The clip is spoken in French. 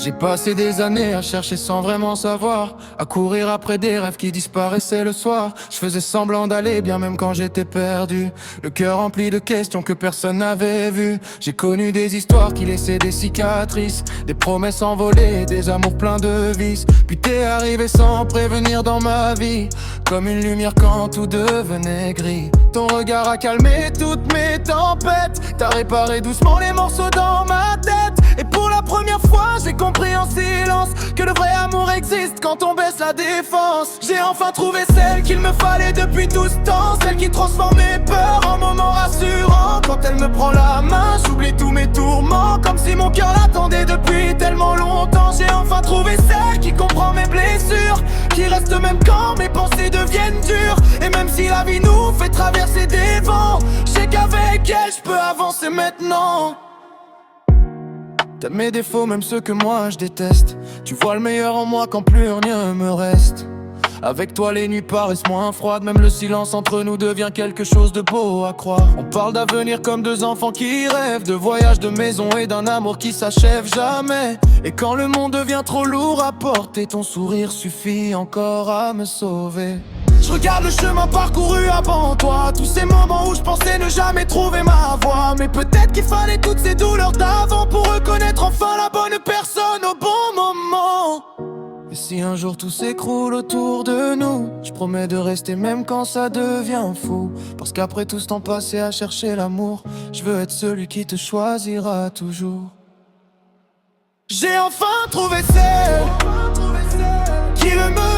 J'ai passé des années à chercher sans vraiment savoir, à courir après des rêves qui disparaissaient le soir. Je faisais semblant d'aller bien même quand j'étais perdu, le cœur rempli de questions que personne n'avait vues. J'ai connu des histoires qui laissaient des cicatrices, des promesses envolées, des amours pleins de vices. Puis t'es arrivé sans prévenir dans ma vie, comme une lumière quand tout devenait gris. Ton regard a calmé toutes mes tempêtes, t'as réparé doucement les morceaux dans ma tête. Et pour la première fois j'ai compris en silence que le vrai amour existe quand on baisse la défense. J'ai enfin trouvé celle qu'il me fallait depuis tout ce temps, celle qui transforme mes peurs en moments rassurants. Quand elle me prend la main, j'oublie tous mes tourments, comme si mon cœur l'attendait depuis tellement longtemps. J'ai enfin trouvé celle qui comprend mes blessures, qui reste même quand mes pensées deviennent dures. Et même si la vie nous fait traverser des vents, je sais qu'avec elle je peux avancer maintenant. T'aimes mes défauts, même ceux que moi je déteste. Tu vois le meilleur en moi quand plus rien me reste. Avec toi les nuits paraissent moins froides, même le silence entre nous devient quelque chose de beau à croire. On parle d'avenir comme deux enfants qui rêvent, de voyages, de maison et d'un amour qui s'achève jamais. Et quand le monde devient trop lourd à porter, ton sourire suffit encore à me sauver. Je regarde le chemin parcouru avant toi, tous ces moments où je pensais ne jamais trouver ma voie. Mais peut-être qu'il fallait toutes ces douleurs d'avant pour reconnaître enfin la bonne personne au bon moment. Et si un jour tout s'écroule autour de nous, je promets de rester même quand ça devient fou. Parce qu'après tout ce temps passé à chercher l'amour, je veux être celui qui te choisira toujours. J'ai enfin trouvé celle qui ne me